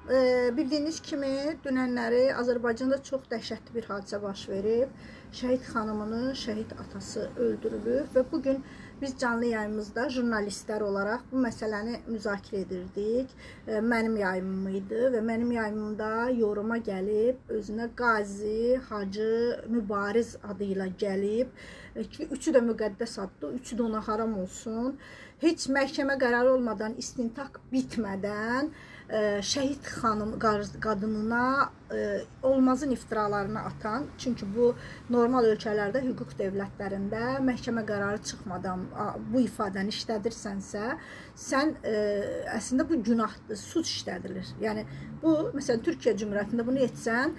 Bildiyiniz kimi dünənləri Azərbaycanda çox dəhşətli bir hadisə baş verib. Şəhid xanımını şəhid atası öldürülüb və bugün biz canlı yayımızda jurnalistlər olaraq bu məsələni müzakirə edirdik. Mənim yayımım idi və mənim yayımımda yoruma gəlib, özünə Qazi, Hacı, Mübariz adıyla gəlib. Üçü də müqəddəs addır, üçü də ona haram olsun. Heç məhkəmə qərarı olmadan, istintaq bitmədən şəhid xanım qadınına olmazın iftiralarını atan, çünki bu normal ölkələrdə, hüquq dövlətlərində məhkəmə qərarı çıxmadan bu ifadəni işlədirsənsə, sən əslində bu günahdır, suç işlədilir. Yəni bu, məsələn, Türkiyə Cümhuriyyətində bunu etsən,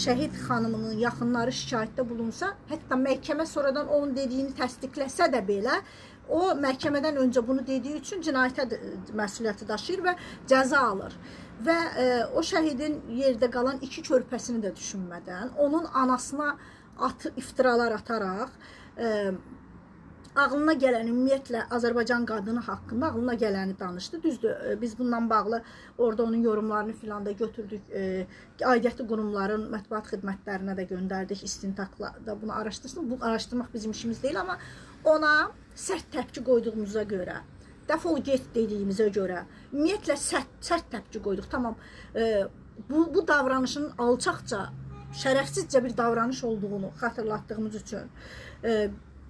şəhid xanımının yaxınları şikayətdə bulunsa, hətta məhkəmə sonradan onun dediyini təsdiqləsə də belə, o məhkəmədən öncə bunu dediyi üçün cinayətə məsuliyyəti daşıyır və cəza alır. Və o şəhidin yerdə qalan 2 körpəsini də düşünmədən, onun anasına iftiralar ataraq, ağlına gələn, ümumiyyətlə Azərbaycan qadını haqqında ağlına gələni danışdı. Düzdür, biz bundan bağlı orada onun yorumlarını filan da götürdük. Aidiyyatlı qurumların mətbuat xidmətlərinə də göndərdik. İstintaqla da bunu araşdırsın. Bu araşdırmaq bizim işimiz deyil, amma ona sərt təpki qoyduğumuza görə, dəfol get dediyimizə görə, ümumiyyətlə sərt təpki qoyduq. Tamam, bu davranışın alçaqca, şərəfsizcə bir davranış olduğunu xatırlatdığımız üçün,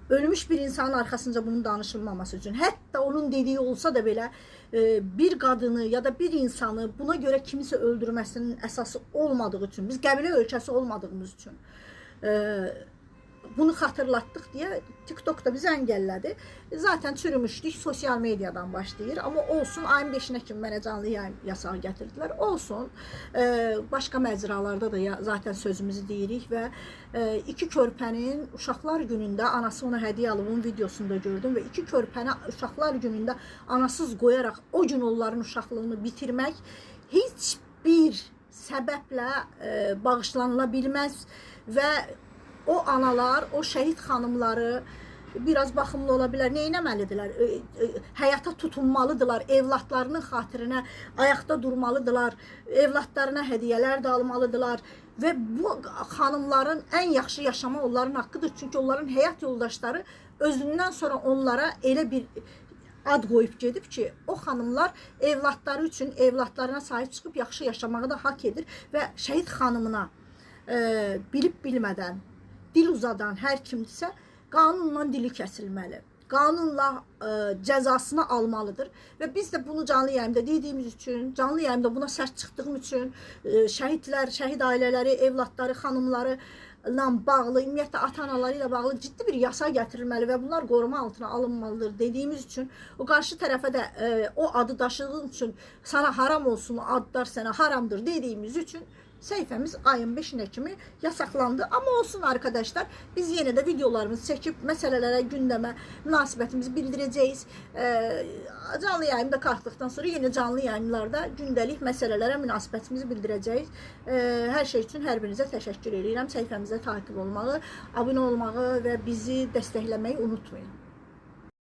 ölmüş bir insanın arxasınca bunun danışılmaması üçün, hətta onun dediyi olsa da belə bir qadını ya da bir insanı buna görə kimisə öldürməsinin əsası olmadığı üçün, biz qəbilə ölkəsi olmadığımız üçün bunu xatırlatdıq deyə TikTok'da bizi əngəllədi. Zaten çürümüşdük, sosial mediadan başlayır. Amma olsun, ayın 5-nə kimi mənə canlı yayım yasağı gətirdilər. Olsun, başqa məcralarda da zaten sözümüzü deyirik və 2 körpənin uşaqlar günündə anası ona hədiyyə alıb, onun videosunda gördüm və 2 körpəni uşaqlar günündə anasız qoyaraq o gün onların uşaqlığını bitirmək heç bir səbəblə bağışlanıla bilməz və o analar, o şəhid xanımları biraz baxımlı ola bilər. Nə etməlidirlər? Həyata tutunmalıdırlar, evlatlarının xatirinə ayaqda durmalıdırlar, evlatlarına hədiyyələr də almalıdırlar və bu xanımların ən yaxşı yaşama onların haqqıdır. Çünki onların həyat yoldaşları özündən sonra onlara elə bir ad qoyub gedib ki, o xanımlar evlatları üçün evlatlarına sahib çıxıb yaxşı yaşamağı da haqq edir və şəhid xanımına bilib-bilmədən dil uzadan hər kimdirsə, qanunla dili kəsilməli. Qanunla cəzasını almalıdır. Və biz də bunu canlı yayımda dediyimiz üçün, canlı yayımda buna sərt çıxdığım üçün, şəhidlər, şəhid ailələri, evlatları, xanımları ilə bağlı, ümumiyyətlə ata-anaları ilə bağlı ciddi bir yasa gətirilməli və bunlar qoruma altına alınmalıdır dediyimiz üçün, o qarşı tərəfə də o adı daşıdığın üçün sana haram olsun, o adlar sənə haramdır dediyimiz üçün səhifəmiz ayın 5-nə kimi yasaqlandı. Amma olsun arkadaşlar, biz yenə də videolarımızı çəkib məsələlərə, gündəmə münasibətimizi bildirəcəyik. Canlı yayımda qalxdıqdan sonra yenə canlı yayımlarda gündəlik məsələlərə münasibətimizi bildirəcəyik. Hər şey üçün hər birinizə təşəkkür edirəm. Səhifəmizə takib olmağı, abunə olmağı və bizi dəstəkləməyi unutmayın.